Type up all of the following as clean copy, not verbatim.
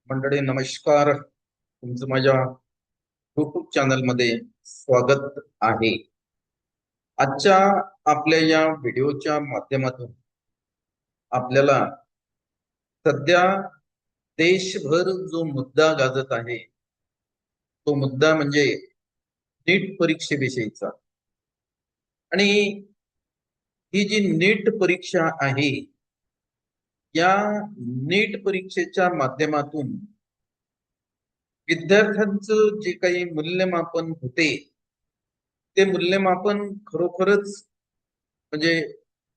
मंडळी नमस्कार. तुमचं माझ्या युट्यूब चॅनल मध्ये स्वागत आहे. आजच्या आपल्या या व्हिडिओच्या माध्यमातून आपल्याला सध्या देशभर जो मुद्दा गाजत आहे तो मुद्दा म्हणजे नीट परीक्षेविषयीचा. आणि ही जी नीट परीक्षा आहे या नीट परीक्षेच्या माध्यमातून विद्यार्थ्यांचं जे काही मूल्यमापन होते ते मूल्यमापन खरोखरच म्हणजे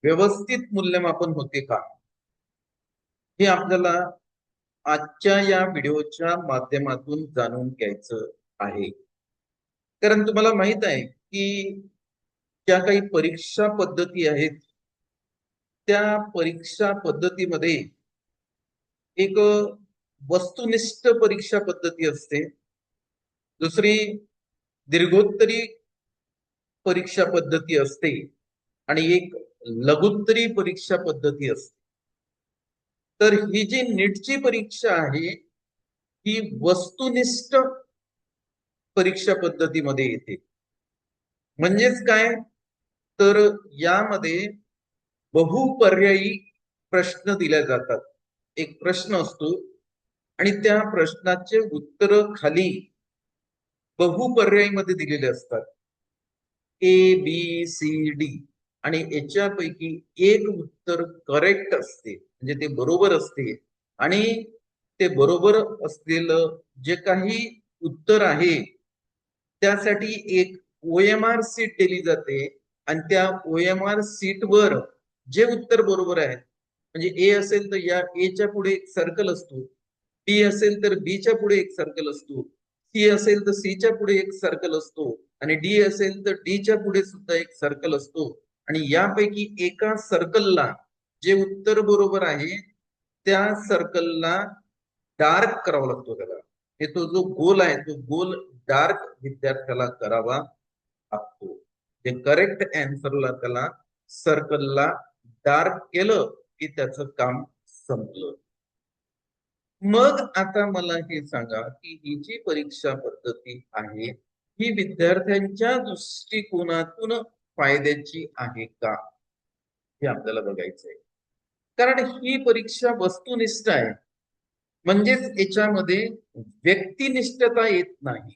व्यवस्थित मूल्यमापन होते का, हे आपल्याला आजच्या या व्हिडिओच्या माध्यमातून जाणून घ्यायचं आहे. कारण तुम्हाला माहित आहे की ज्या काही परीक्षा पद्धती आहेत त्या परीक्षा पद्धतीमध्ये एक वस्तुनिष्ठ परीक्षा पद्धती असते, दुसरी दीर्घोत्तरी परीक्षा पद्धती असते आणि एक लघुत्तरी परीक्षा पद्धती असते. तर ही जी नीटची परीक्षा आहे ही वस्तुनिष्ठ परीक्षा पद्धतीमध्ये येते. म्हणजेच काय, तर यामध्ये बहुपर्यायी प्रश्न दिले जातात. एक प्रश्न असतो आणि त्या प्रश्नाचे उत्तर खाली बहुपर्यायीमध्ये दिलेले असतात, ए बी सी डी, आणि याच्यापैकी एक उत्तर करेक्ट असते, म्हणजे ते बरोबर असते. आणि ते बरोबर असलेलं जे काही उत्तर आहे त्यासाठी एक OMR सीट दिली जाते आणि त्या OMR सीट वर जे उत्तर बरोबर आहे, म्हणजे ए असेल तर या ए च्या पुढे एक सर्कल असतो, बी असेल तर बी च्या पुढे एक सर्कल असतो, सी असेल तर सी च्या पुढे एक सर्कल असतो आणि डी असेल तर डी च्या पुढे सुद्धा एक सर्कल असतो. आणि यापैकी एका सर्कलला जे उत्तर बरोबर आहे त्या सर्कलला डार्क करावा लागतो त्याला. हे तो जो गोल आहे तो गोल डार्क विद्यार्थ्याला करावा लागतो. जे करेक्ट अँसरला त्याला सर्कलला डार्क केलं की त्याचं काम संपलं. मग आता मला हे सांगा की ही जी परीक्षा पद्धती आहे ही विद्यार्थ्यांच्या दृष्टिकोनातून फायद्याची आहे का, हे आपल्याला बघायचंय. कारण ही परीक्षा वस्तुनिष्ठ आहे, म्हणजेच याच्यामध्ये व्यक्तिनिष्ठता येत नाही.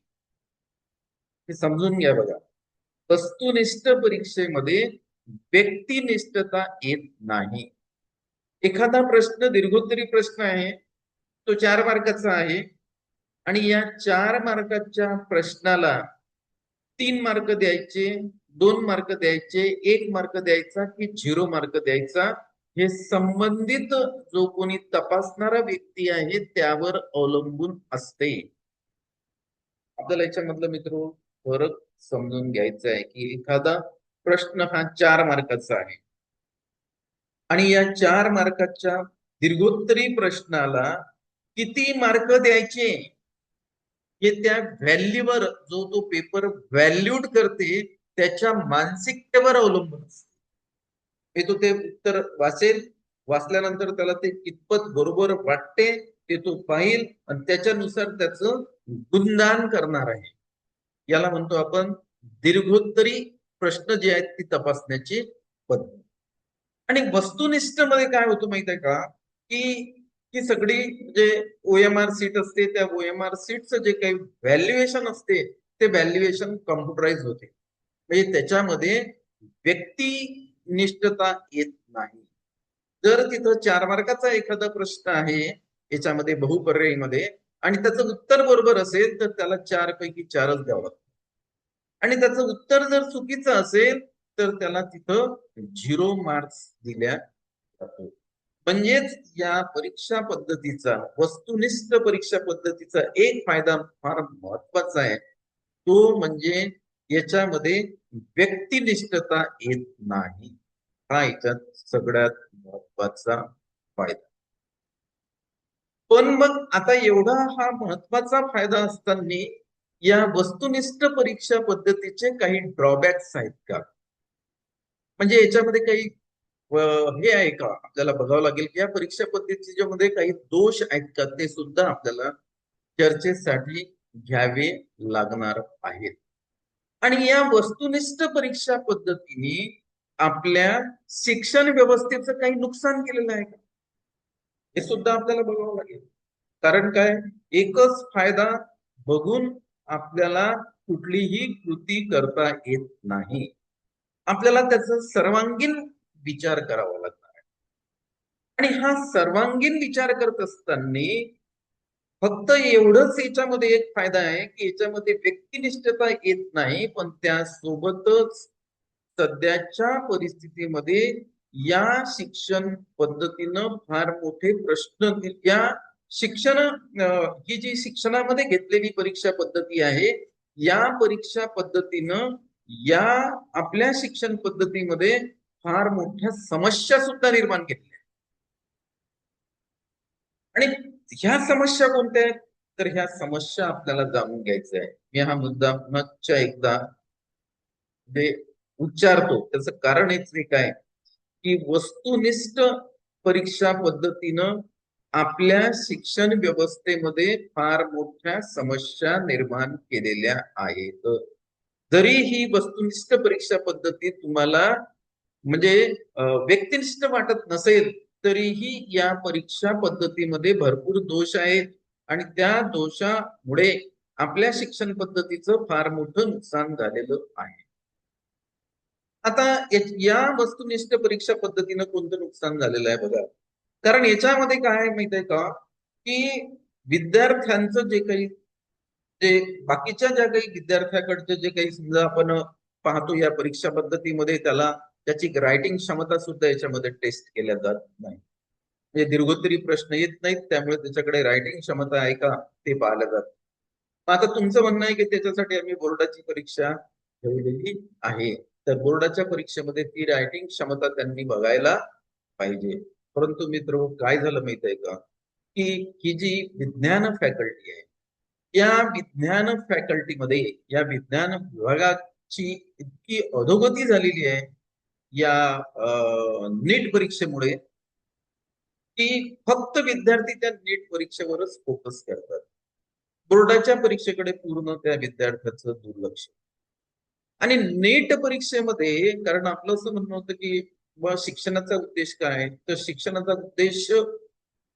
हे समजून घ्या बघा, वस्तुनिष्ठ परीक्षेमध्ये व्यक्तिनिष्ठता येत नाही. एखादा प्रश्न दीर्घोत्तरी प्रश्न आहे, तो 4 मार्काचा आहे आणि या 4 मार्काच्या प्रश्नाला 3 मार्क द्यायचे, 2 मार्क द्यायचे, 1 मार्क द्यायचा की 0 मार्क द्यायचा, हे संबंधित जो कोणी तपासणारा व्यक्ती आहे त्यावर अवलंबून असते. आपल्याला याच्यामधलं मित्र फरक समजून घ्यायचा आहे की एखादा प्रश्न हा 4 मार्काचा आहे आणि या 4 मार्काच्या दीर्घोत्तरी प्रश्नाला किती मार्क द्यायचे हे त्या व्हॅल्यूवर जो तो पेपर व्हॅल्यूड करते त्याच्या मानसिकतेवर अवलंबून असते. हे तो ते उत्तर वाचेल, वाचल्यानंतर त्याला ते कितपत बरोबर वाटते ते तो पाहिल आणि त्याच्यानुसार त्याचं गुणगान करणार आहे. याला म्हणतो आपण दीर्घोत्तरी प्रश्न जे आहेत ती तपासण्याची पद्धत. आणि वस्तुनिष्ठ मध्ये काय होतं माहित आहे का, की ही सगळी जे OMR सीट असते त्या OMR सीटचं जे काही व्हॅल्युएशन असते ते व्हॅल्युएशन कम्प्युटराइज होते, म्हणजे त्याच्यामध्ये व्यक्तिनिष्ठता येत नाही. जर तिथं 4 मार्काचा एखादा प्रश्न आहे याच्यामध्ये बहुपर्यायीमध्ये आणि त्याचं उत्तर बरोबर असेल तर त्याला 4 पैकी 4च द्यावं लागतं आणि त्याचं उत्तर जर चुकीचं असेल तर त्याला तिथं 0 मार्क्स दिल्या जातो. म्हणजेच या परीक्षा पद्धतीचा, वस्तुनिष्ठ परीक्षा पद्धतीचा एक फायदा फार महत्वाचा आहे, तो म्हणजे याच्यामध्ये व्यक्तिनिष्ठता येत नाही. हा याच्यात सगळ्यात महत्वाचा फायदा. पण मग आता एवढा हा महत्वाचा फायदा असताना या वस्तुनिष्ठ परीक्षा पद्धतीचे काही ड्रॉबॅक्स आहेत का, म्हणजे याच्यामध्ये काही हे आहे का आपल्याला बघावं लागेल की या परीक्षा पद्धतीच्या मध्ये काही दोष आहेत का ते सुद्धा आपल्याला चर्चेसाठी घ्यावे लागणार आहेत. आणि या वस्तुनिष्ठ परीक्षा पद्धतीने आपल्या शिक्षण व्यवस्थेचं काही नुकसान केलेलं आहे का हे सुद्धा आपल्याला बघावं लागेल. कारण काय, एकच फायदा बघून आपल्याला कुठलीही कृती करता येत नाही. आपल्याला त्याचा सर्वांगीण विचार करावा लागणार आहे. आणि हा सर्वांगीण विचार करत असताना फक्त एवढंच याच्यामध्ये एक फायदा आहे की याच्यामध्ये व्यक्तिनिष्ठता येत नाही, पण त्यासोबतच सध्याच्या परिस्थितीमध्ये या शिक्षण पद्धतीनं फार मोठे प्रश्न या शिक्षण ही जी शिक्षणामध्ये घेतलेली परीक्षा पद्धती आहे, या परीक्षा पद्धतीनं या आपल्या शिक्षण पद्धतीमध्ये फार मोठ्या समस्या सुद्धा निर्माण केल्या. आणि ह्या समस्या कोणत्या आहेत, तर ह्या समस्या आपल्याला जाणून घ्यायच्या आहे. मी हा मुद्दा पुन्हा एकदा जे उच्चारतो त्याचं कारण हेच एक आहे की वस्तुनिष्ठ परीक्षा पद्धतीनं आपल्या शिक्षण व्यवस्थेमध्ये फार मोठ्या समस्या निर्माण केलेल्या आहेत. जरी ही वस्तुनिष्ठ परीक्षा पद्धती तुम्हाला म्हणजे व्यक्तिनिष्ठ वाटत नसेल, तरीही या परीक्षा पद्धतीमध्ये भरपूर दोष आहेत आणि त्या दोषामुळे आपल्या शिक्षण पद्धतीचं फार मोठं नुकसान झालेलं आहे. आता या वस्तुनिष्ठ परीक्षा पद्धतीनं कोणतं नुकसान झालेलं आहे बघा. कारण याच्यामध्ये काय आहे माहित आहे का, की विद्यार्थ्यांचं जे काही जे बाकीच्या ज्या काही विद्यार्थ्याकडचं जे काही समजा आपण पाहतो या परीक्षा पद्धतीमध्ये त्याची रायटिंग क्षमता सुद्धा याच्यामध्ये टेस्ट केल्या जात नाही. म्हणजे दीर्घोत्तरी प्रश्न येत नाहीत, त्यामुळे त्याच्याकडे रायटिंग क्षमता आहे का ते पाहिलं जात. आता तुमचं म्हणणं आहे की त्याच्यासाठी आम्ही बोर्डाची परीक्षा ठेवलेली आहे, तर बोर्डाच्या परीक्षेमध्ये ती रायटिंग क्षमता त्यांनी बघायला पाहिजे. परंतु मित्र काय झालं माहित आहे का, की ही जी विज्ञान फॅकल्टी आहे, या विज्ञान फॅकल्टीमध्ये या विज्ञान विभागाची इतकी अधोगती झालेली आहे या नीट परीक्षेमुळे, की फक्त विद्यार्थी त्या नीट परीक्षेवरच फोकस करतात. बोर्डाच्या परीक्षेकडे पूर्ण त्या विद्यार्थ्याचं दुर्लक्ष. आणि नीट परीक्षेमध्ये कारण आपलं असं म्हणणं होतं की शिक्षणाचा उद्देश काय, तर शिक्षणाचा उद्देश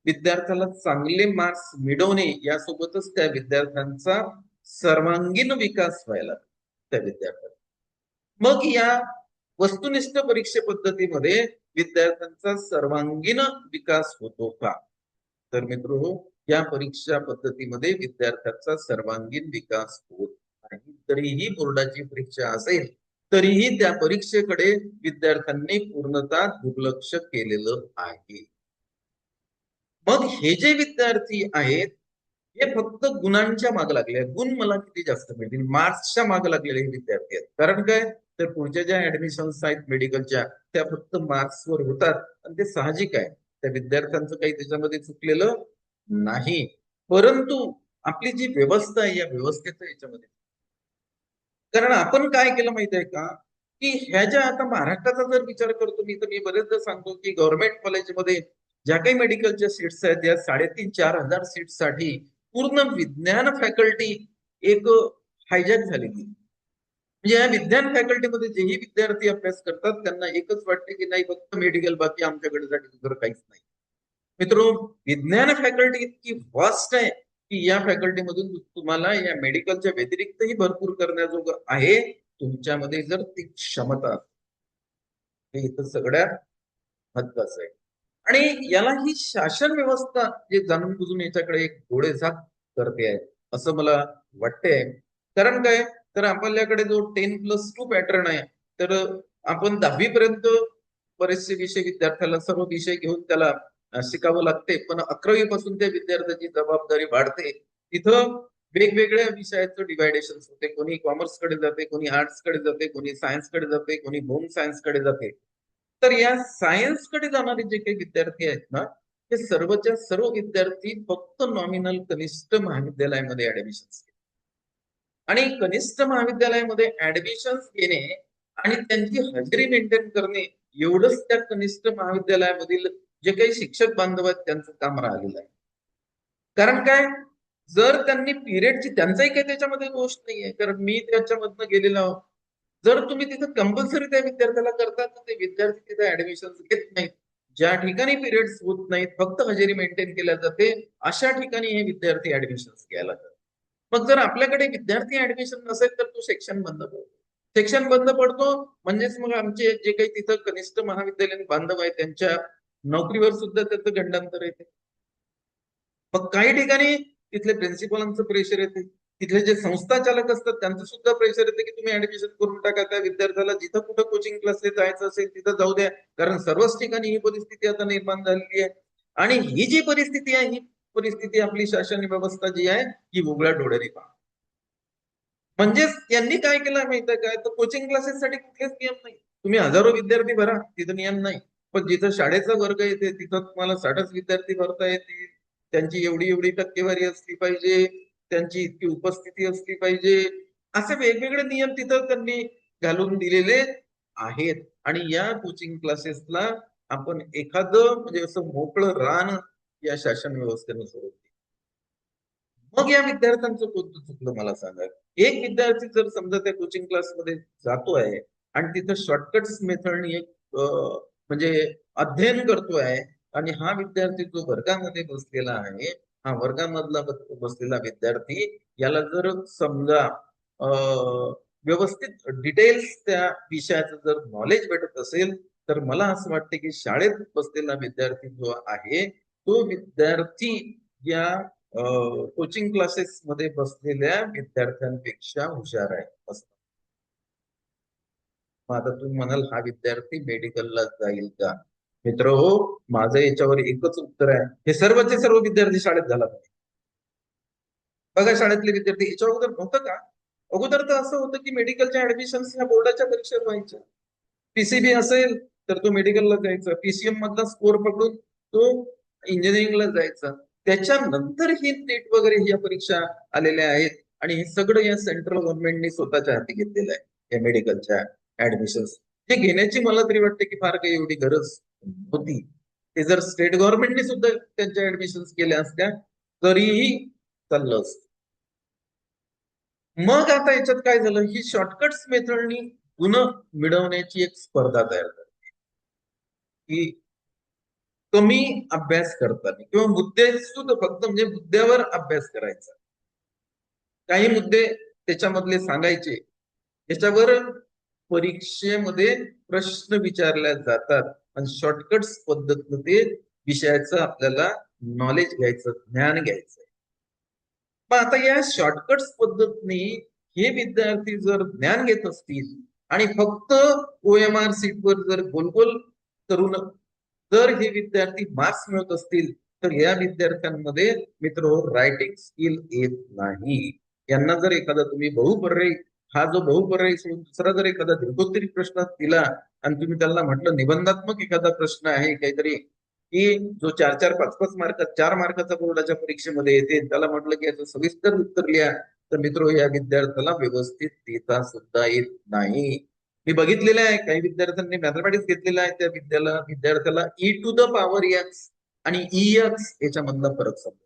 विद्यार्थ्याला चांगले मार्क्स मिळवणे यासोबतच त्या विद्यार्थ्यांचा सर्वांगीण विकास व्हायला त्या विद्यार्थ्यांचा. मग या वस्तुनिष्ठ परीक्षे पद्धतीमध्ये विद्यार्थ्यांचा सर्वांगीण विकास होतो का, तर मित्र या परीक्षा पद्धतीमध्ये विद्यार्थ्यांचा सर्वांगीण विकास होत नाही. तरीही बोर्डाची परीक्षा असेल तरीही त्या परीक्षेकडे विद्यार्थ्यांनी पूर्णतः दुर्लक्ष केलेलं आहे. मग हे जे विद्यार्थी आहेत हे फक्त गुणांच्या मागे लागले आहेत. गुण मला किती जास्त मिळतील, मार्क्सच्या मागे लागलेले हे विद्यार्थी आहेत. कारण काय, तर पुढच्या ज्या ऍडमिशन्स आहेत मेडिकलच्या त्या फक्त मार्क्सवर होतात आणि ते साहजिक आहे. त्या विद्यार्थ्यांचं काही त्याच्यामध्ये चुकलेलं नाही. परंतु आपली जी व्यवस्था आहे या व्यवस्थेचं याच्यामध्ये, कारण आपण काय केलं माहिती आहे का, की ह्या ज्या आता महाराष्ट्राचा जर विचार करतो मी, तर मी बरेचदा सांगतो की गव्हर्नमेंट कॉलेजमध्ये ज्या काही मेडिकलच्या सीट्स आहेत या 3,500-4,000 सीट्ससाठी पूर्ण विज्ञान फॅकल्टी एक हायजॅक झालेली. म्हणजे या विज्ञान फॅकल्टीमध्ये जेही विद्यार्थी अभ्यास करतात त्यांना एकच वाटते की नाही फक्त मेडिकल, बाकी आमच्याकडे दुसरं काहीच नाही. मित्रो, विज्ञान फॅकल्टी इतकी वास्ट आहे की या फॅकल्टीमधून तुम्हाला या मेडिकलच्या व्यतिरिक्तही भरपूर करण्याजोगं आहे, तुमच्यामध्ये जर ती क्षमता, हे इथं सगळ्यात महत्वाचं आहे. आणि याला ही शासन व्यवस्था जे जाणून बुजून याच्याकडे एक डोळेझाक करते आहे असं मला वाटतंय. कारण काय, तर आपल्याकडे जो 10+2 पॅटर्न आहे, तर आपण 10वी पर्यंत बरेचसे विषय विद्यार्थ्याला सर्व विषय घेऊन त्याला शिकावं लागते, पण 11वी पासून त्या विद्यार्थ्याची जबाबदारी वाढते. तिथं वेगवेगळ्या विषयाचं डिवायडेशन होते. कोणी कॉमर्स कडे जाते, कोणी आर्ट्स कडे जाते, कोणी सायन्स कडे जाते, कोणी होम सायन्स कडे जाते. तर या सायन्स कडे जाणारे जे काही विद्यार्थी आहेत ना, ते सर्वच्या सर्व विद्यार्थी फक्त नॉमिनल कनिष्ठ महाविद्यालयामध्ये ऍडमिशन, आणि कनिष्ठ महाविद्यालयामध्ये ऍडमिशन घेणे आणि त्यांची हजेरी मेंटेन करणे एवढंच त्या कनिष्ठ महाविद्यालयामधील जे काही शिक्षक बांधव आहेत त्यांचं काम राहिलेलं आहे. कारण काय, जर त्यांनी पिरियडची, त्यांचाही काही त्याच्यामध्ये दोष नाहीये, कारण मी त्याच्यामधनं गेलेलो आहोत. जर तुम्ही तिथं कंपल्सरी त्या विद्यार्थ्याला करता तर ते विद्यार्थी तिथे ऍडमिशन घेत नाहीत. ज्या ठिकाणी पिरियड्स होत नाहीत, फक्त हजेरी मेंटेन केल्या जाते, अशा ठिकाणी हे विद्यार्थी ऍडमिशन घ्यायला जातात. मग जर आपल्याकडे विद्यार्थी ऍडमिशन नसेल तर तो सेक्शन बंद पडतो. सेक्शन बंद पडतो म्हणजेच मग आमचे जे काही तिथं कनिष्ठ महाविद्यालयीन बांधव आहेत त्यांच्या नोकरीवर सुद्धा त्याचं गंडांतर येते. मग काही ठिकाणी तिथले प्रिन्सिपलांचं प्रेशर येते, तिथले जे संस्था चालक असतात त्यांचं सुद्धा प्रेशर येते की तुम्ही ऍडमिशन करून टाका त्या विद्यार्थ्याला, जिथं कुठं कोचिंग क्लासला जायचं असेल तिथं जाऊ द्या, कारण सर्वच ठिकाणी ही परिस्थिती आता निर्माण झालेली आहे. आणि ही जी परिस्थिती आहे, ही परिस्थिती आपली शासन व्यवस्था जी आहे ही उघड्या डोळ्याने पहा. म्हणजेच यांनी काय केलं माहिती आहे काय, तर कोचिंग क्लासेससाठी कुठलेच नियम नाही. तुम्ही हजारो विद्यार्थी भरा, तिथं नियम नाही. पण जिथं शाळेचा वर्ग येते तिथं तुम्हाला 60च विद्यार्थी भरता येतील, त्यांची एवढी एवढी टक्केवारी असली पाहिजे, त्यांची इतकी उपस्थिती असली पाहिजे, असे वेगवेगळे नियम तिथं त्यांनी घालून दिलेले आहेत. आणि या कोचिंग क्लासेसला आपण एखादं म्हणजे असं मोकळं रान या शासन व्यवस्थेनं सोडून दिलं. मग या विद्यार्थ्यांचं कोणतं चुकलं मला सांगा. एक विद्यार्थी जर समजा त्या कोचिंग क्लासमध्ये जातो आहे आणि तिथं शॉर्टकट्स मेथडनी एक म्हणजे अध्ययन करतो आहे, आणि हा विद्यार्थी जो वर्गामध्ये बसलेला आहे, हा वर्गामधला बसलेला विद्यार्थी, याला जर समजा व्यवस्थित डिटेल्स त्या विषयाचं जर नॉलेज भेटत असेल, तर मला असं वाटतं की शाळेत बसलेला विद्यार्थी जो आहे तो विद्यार्थी या कोचिंग क्लासेस मध्ये बसलेल्या विद्यार्थ्यांपेक्षा हुशार आहे असं. मग आता तुम्ही म्हणाल हा विद्यार्थी मेडिकलला जाईल का? मित्र हो, माझं याच्यावर एकच उत्तर आहे, हे सर्वचे सर्व विद्यार्थी शाळेत झाला पाहिजे. बघा शाळेतले विद्यार्थी याच्या अगोदर नव्हतं का? अगोदर तर असं होतं की मेडिकलच्या ऍडमिशन ह्या बोर्डाच्या परीक्षेत व्हायच्या. पीसीबी असेल तर तो मेडिकलला जायचा, पीसीएम मधला स्कोर पकडून तो इंजिनिअरिंगला जायचा. त्याच्यानंतर ही नीट वगैरे ह्या परीक्षा आलेल्या आहेत, आणि हे सगळं या सेंट्रल गव्हर्नमेंटने स्वतःच्या हाती घेतलेलं आहे या मेडिकलच्या ऍडमिशन. हे घेण्याची मला तरी वाटते की फार काही एवढी गरज होती. ते जर स्टेट गव्हर्नमेंटने सुद्धा त्यांच्या ऍडमिशन केल्या असत्या तरीही चाललं असतं. मग आता याच्यात काय झालं, ही शॉर्टकट्स मेथडनी गुण मिळवण्याची एक स्पर्धा तयार झाली की कमी अभ्यास करताना किंवा मुद्दे सुद्धा फक्त म्हणजे मुद्द्यावर अभ्यास करायचा, काही मुद्दे त्याच्यामधले सांगायचे, याच्यावर परीक्षेमध्ये प्रश्न विचारले जातात आणि शॉर्टकट्स पद्धतीने विषयाचं आपल्याला नॉलेज घ्यायचं, ज्ञान घ्यायचं. पण आता या शॉर्टकट्स पद्धतीने हे विद्यार्थी जर ज्ञान घेत असतील आणि फक्त ओएमआर सीट वर जर गोलगोल करून जर हे विद्यार्थी मार्क्स मिळवत असतील, तर या विद्यार्थ्यांमध्ये मित्र रायटिंग स्किल येत नाही. यांना जर एखादा तुम्ही बहुपर्यायी, हा जो बहुपर्यायी सोडून दुसरा जर एखादा दीर्घोत्तरी प्रश्न दिला आणि तुम्ही त्यांना म्हटलं निबंधात्मक एखादा प्रश्न आहे काहीतरी की जो 4-4, 5-5 मार्क 4 मार्काचा बोर्डाच्या परीक्षेमध्ये येते, त्याला म्हटलं की याचं सविस्तर उत्तर लिहा, तर मित्र या विद्यार्थ्याला व्यवस्थित देता सुद्धा येत नाही. मी बघितलेलं आहे काही विद्यार्थ्यांनी मॅथमॅटिक्स घेतलेला आहे, त्या विद्यार्थ्याला e to the power x आणि ई एक्स याच्यामधला फरक समजतो.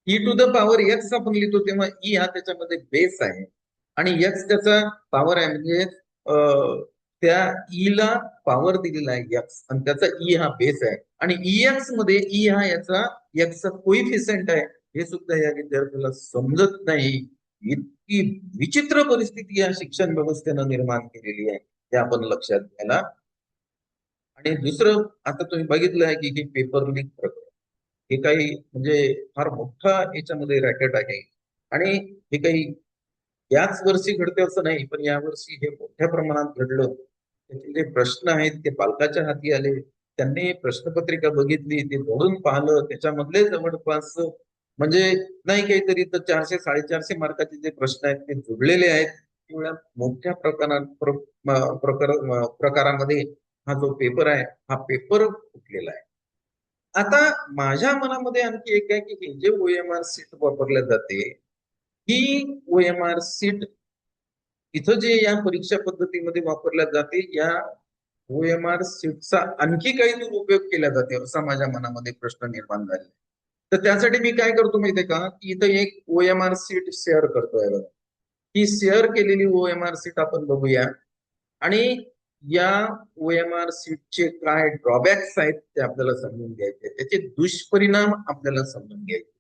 E to the power x आपण लिहितो तेव्हा ई हा त्याच्यामध्ये बेस आहे आणि एक्स त्याचा पॉवर आहे, म्हणजे त्या ई ला पॉवर दिलेला आहे एक्स आणि त्याचा ई हा बेस आहे, आणि ई एक्स मध्ये ई हा याचा एक्सचा कोइफिशियंट आहे, हे सुद्धा या विद्यार्थ्याला समजत नाही. इतकी विचित्र परिस्थिती या शिक्षण व्यवस्थेनं निर्माण केलेली आहे, ते आपण लक्षात घ्यायला. आणि दुसरं, आता तुम्ही बघितलं आहे की पेपर लीक प्रकरण हे काही म्हणजे फार मोठा याच्यामध्ये रॅकेट आहे, आणि हे काही याच वर्षी घडते असं नाही, पण यावर्षी हे मोठ्या प्रमाणात घडलं. त्याचे जे प्रश्न आहेत ते पालकाच्या हाती आले, त्यांनी प्रश्नपत्रिका बघितली, ते जोडून पाहिलं, त्याच्यामधले जवळपास म्हणजे नाही काहीतरी तर 400-450 मार्काचे जे प्रश्न आहेत ते जुळलेले आहेत. एवढ्या मोठ्या प्रकारामध्ये हा जो पेपर आहे हा पेपर फुटलेला आहे. आता माझ्या मनामध्ये आणखी एक आहे की हे जे ओएमआर सीट वापरल्या जाते, ही ओएमआर सीट इथं जे या परीक्षा पद्धतीमध्ये वापरल्या जाते, या OMR सीटचा आणखी काही दुरुपयोग केला जाते असा माझ्या मनामध्ये प्रश्न निर्माण झाला. तर त्यासाठी मी काय करतो माहितीये का, की इथं एक OMR सीट शेअर करतोय बघा. ही शेअर केलेली OMR सीट आपण बघूया आणि या OMR सीटचे काय ड्रॉबॅक्स आहेत ते आपल्याला समजून घ्यायचे, त्याचे दुष्परिणाम आपल्याला समजून घ्यायचे.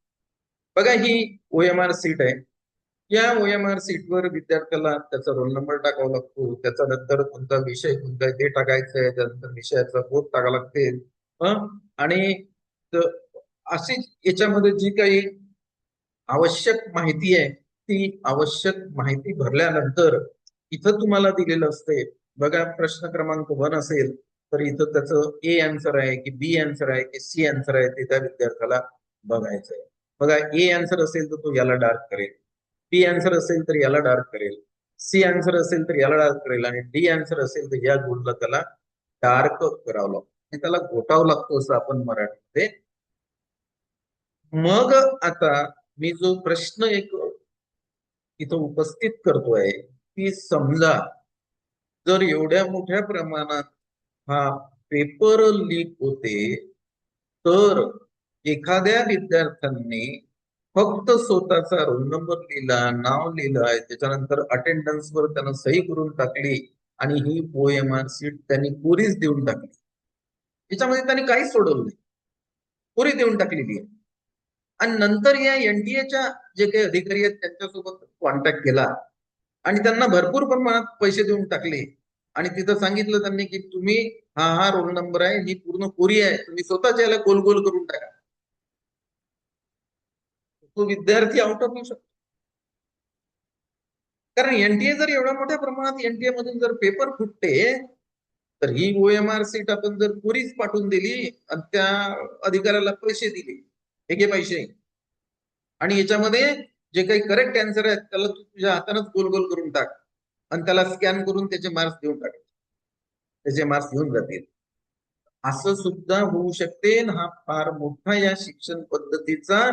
बघा ही OMR सीट आहे. या OMR सीटवर विद्यार्थ्याला त्याचा रोल नंबर टाकावा लागतो, त्याचा नंतर कोणता विषय कोणता आहे ते टाकायचं आहे, त्यानंतर विषयाचा कोड टाकावा लागते. आणि अशी याच्यामध्ये जी काही आवश्यक माहिती आहे ती आवश्यक माहिती भरल्यानंतर इथं तुम्हाला दिलेलं असते. बघा प्रश्न क्रमांक 1 असेल तर इथं त्याचं ए आन्सर आहे की बी आन्सर आहे की सी आन्सर आहे ते त्या विद्यार्थ्याला बघायचं आहे. बघा ए आन्सर असेल तर तो याला डार्क करेल, बी आन्सर असेल तर याला डार्क करेल, सी आन्सर असेल तर याला डार्क करेल आणि डी आन्सर असेल तर या गोलला त्याला डार्क करावं लागतं, त्याला घोटावं लागतो असं आपण मराठीमध्ये. मग आता मी जो प्रश्न एक इथं उपस्थित करतोय की समजा जर एवढ्या मोठ्या प्रमाणात हा पेपर लीक होते तर एखाद्या विद्यार्थ्यांनी फक्त स्वतःचा रोल नंबर लिहिला, नाव लिहिलं, त्याच्यानंतर अटेंडन्स वर त्यानं सही करून टाकली आणि ही OMR सीट त्यांनी कोरीच देऊन टाकली. याच्यामध्ये त्यांनी काहीच सोडवलं नाही, कोरी देऊन टाकलेली आहे. आणि नंतर या NTA जे काही अधिकारी आहेत त्यांच्यासोबत कॉन्टॅक्ट केला आणि त्यांना भरपूर प्रमाणात पैसे देऊन टाकले आणि तिथं सांगितलं त्यांनी की तुम्ही हा रोल नंबर आहे, ही पूर्ण कोरी आहे, तुम्ही स्वतःच याला गोल गोल करून टाका. तो विद्यार्थी आउट ऑफ येऊ शकतो. कारण NTA जर एवढ्या मोठ्या प्रमाणात NTA मधून जर पेपर फुटते तर ही OMR सीट आपण जर कोरीच पाठवून दिली आणि त्या अधिकाऱ्याला पैसे दिले, हे घे पैसे, आणि याच्यामध्ये जे काही करेक्ट आन्सर आहेत त्याला तू तुझ्या हातानच गोल गोल करून टाक आणि त्याला स्कॅन करून त्याचे मार्क्स देऊन टाक, त्याचे मार्क्स घेऊन जातील. असं सुद्धा होऊ शकते. हा फार मोठा या शिक्षण पद्धतीचा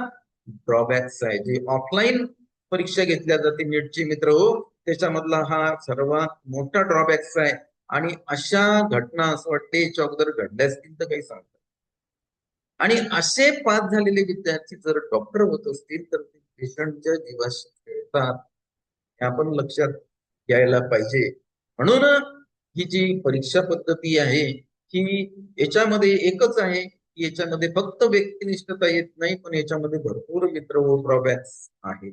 ड्रॉबॅक्स आहे. जे ऑफलाईन परीक्षा घेतल्या जाते नीटची मित्र हो, त्याच्यामधला हा सर्वात मोठा ड्रॉबॅक्स आहे. आणि अशा घटना असं वाटते याच्या अगोदर घडल्या असतील तर काही सांगतात. आणि असे पास झालेले विद्यार्थी जर डॉक्टर होत असतील तर ते पेशंटच्या जीवाशी खेळतात, हे आपण लक्षात घ्यायला पाहिजे. म्हणून ही जी परीक्षा पद्धती आहे ही याच्यामध्ये एकच आहे की याच्यामध्ये फक्त व्यक्तिनिष्ठता येत नाही, पण याच्यामध्ये भरपूर मित्र व ड्रॉबॅक्स आहे.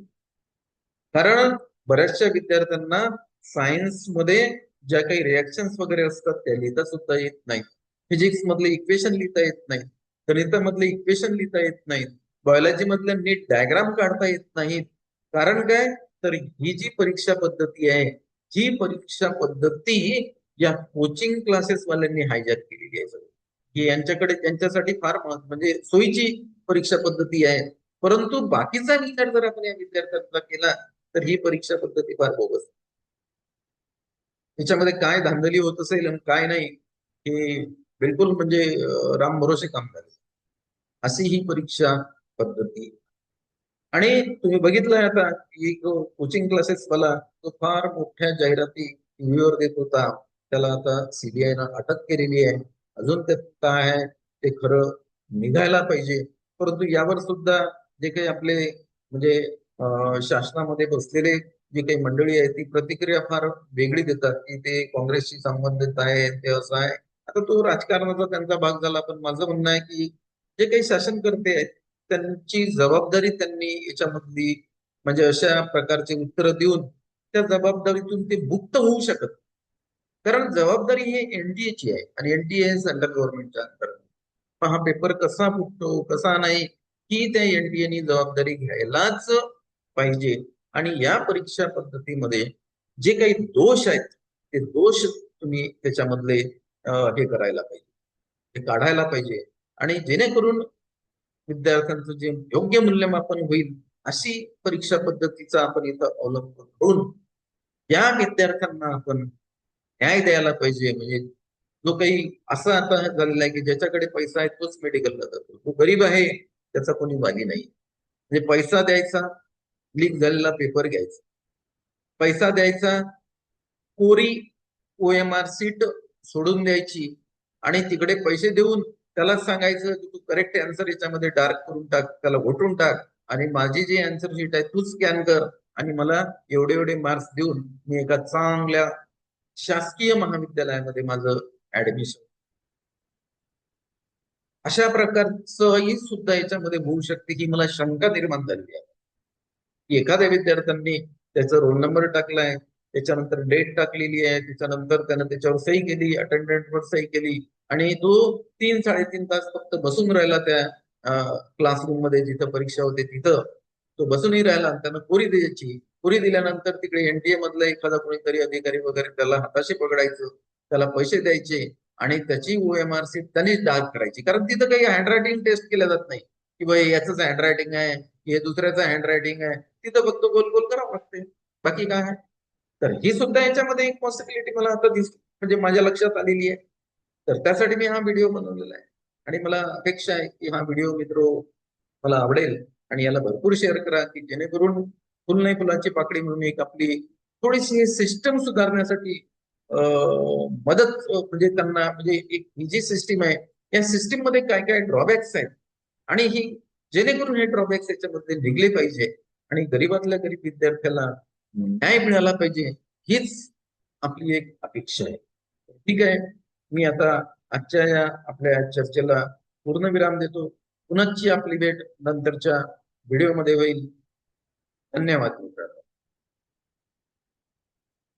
कारण बऱ्याचशा विद्यार्थ्यांना सायन्स मध्ये ज्या काही रिॲक्शन्स वगैरे असतात त्या लिहिता सुद्धा येत नाही, फिजिक्स मधले इक्वेशन लिहिता येत नाही, गणितामधले इक्वेशन लिहिता येत नाहीत, बायोलॉजी मधले नीट डायग्राम काढता येत नाहीत. कारण काय, तर ही जी परीक्षा पद्धती आहे ही परीक्षा पद्धती या कोचिंग क्लासेस वाल्यांनी हायजॅक केलेली आहे सगळी. की यांच्याकडे त्यांच्यासाठी फार म्हणजे सोयीची परीक्षा पद्धती आहे. परंतु बाकीचा विचार जर आपण या विद्यार्थ्यांचा केला तर ही परीक्षा पद्धती फार बोगस. याच्यामध्ये काय धांदली होत असेल आणि काय नाही हे बिलकुल म्हणजे राम भरोसे काम झाले, अशी ही परीक्षा पद्धती. आणि तुम्ही बघितलंय आता की कोचिंग क्लासेस वाला तो फार मोठ्या जाहिराती टीव्हीवर देत होता, त्याला आता CBI ने अटक केलेली आहे. अजून त्यात काय आहे ते खरं निघायला पाहिजे. परंतु यावर सुद्धा जे काही आपले म्हणजे शासनामध्ये बसलेले जी काही मंडळी आहे ती प्रतिक्रिया फार वेगळी देतात की ते काँग्रेसशी संबंधित आहे, ते असं आहे. आता तो राजकारणाचा त्यांचा भाग झाला, पण माझं म्हणणं आहे की जे काही शासनकर्ते आहेत त्यांची जबाबदारी त्यांनी याच्यामधली म्हणजे अशा प्रकारचे उत्तर देऊन त्या जबाबदारीतून ते मुक्त होऊ शकत. कारण जबाबदारी ही NTA ची आहे आणि NTA सेंट्रल गव्हर्नमेंटच्या अंतर्गत. हा पेपर कसा फुटतो कसा नाही ही त्या NTA जबाबदारी घ्यायलाच पाहिजे. आणि या परीक्षा पद्धतीमध्ये जे काही दोष आहेत ते दोष तुम्ही त्याच्यामधले हे करायला पाहिजे, हे काढायला पाहिजे. आणि जेणेकरून विद्यार्थ्यांचं जे योग्य मूल्यमापन होईल अशी परीक्षा पद्धतीचा आपण इथं अवलंब करून या विद्यार्थ्यांना आपण न्याय द्यायला पाहिजे. म्हणजे जो काही असं आता झालेला आहे की ज्याच्याकडे पैसा आहे तोच मेडिकलला जातो, तो गरीब आहे त्याचा कोणी वाली नाही. म्हणजे पैसा द्यायचा, लीक झालेला पेपर घ्यायचा, पैसा द्यायचा, कोरी OMR सीट सोडून द्यायची आणि तिकडे पैसे देऊन त्याला सांगायचं की तू करेक्ट आन्सर याच्यामध्ये डार्क करून टाक, त्याला ओटून टाक आणि माझी जी आन्सर शीट आहे तू स्कॅन कर आणि मला एवढे एवढे मार्क्स देऊन मी एका चांगल्या शासकीय महाविद्यालयामध्ये माझं ऍडमिशन. अशा प्रकारचंही सुद्धा याच्यामध्ये होऊ शकते ही मला शंका निर्माण झालेली आहे की एखाद्या विद्यार्थ्यांनी त्याचा रोल नंबर टाकलाय, त्याच्यानंतर डेट टाकलेली आहे, त्याच्यानंतर त्यानं त्याच्यावर सही केली, अटेंडंटवर सही केली आणि तो 3-3.5 तास फक्त बसून राहिला त्या क्लासरूम मध्ये जिथं परीक्षा होते तिथं तो बसूनही राहिला आणि त्यानं कोरी द्यायची. कोरी दिल्यानंतर तिकडे एनटीए मधला एखादा कोणीतरी अधिकारी वगैरे त्याला हाताशी पकडायचं, त्याला पैसे द्यायचे आणि त्याची ओएमआर सीट त्यांनीच डार्क करायची. कारण तिथं काही हँडरायटिंग टेस्ट केल्या जात नाही की बाई याच हँडरायटिंग आहे, हे दुसऱ्याचं हँडरायटिंग आहे. तिथं फक्त गोल गोल करावं लागते, बाकी काय आहे. तर ही सुद्धा याच्यामध्ये एक पॉसिबिलिटी मला आता म्हणजे माझ्या लक्षात आलेली आहे. तर त्यासाठी मी हा व्हिडिओ बनवलेला आहे आणि मला अपेक्षा आहे की हा व्हिडिओ मित्र मला आवडेल आणि याला भरपूर शेअर करा की जेणेकरून फुल नाही फुलाची पाकळी म्हणून एक आपली थोडीशी सिस्टम सुधारण्यासाठी मदत म्हणजे त्यांना म्हणजे एक ही जी सिस्टीम आहे या सिस्टीम मध्ये काय काय ड्रॉबॅक्स आहेत आणि ही जेणेकरून हे ड्रॉबॅक्स याच्यामध्ये निघले पाहिजे आणि गरीबातल्या गरीब विद्यार्थ्याला न्याय मिळाला पाहिजे हीच आपली एक अपेक्षा आहे. ठीक आहे, मी आता आजच्या या आपल्या चर्चेला पूर्णविराम देतो. पुन्हाची आपली भेट नंतरच्या व्हिडिओमध्ये होईल. धन्यवाद मित्रांनो.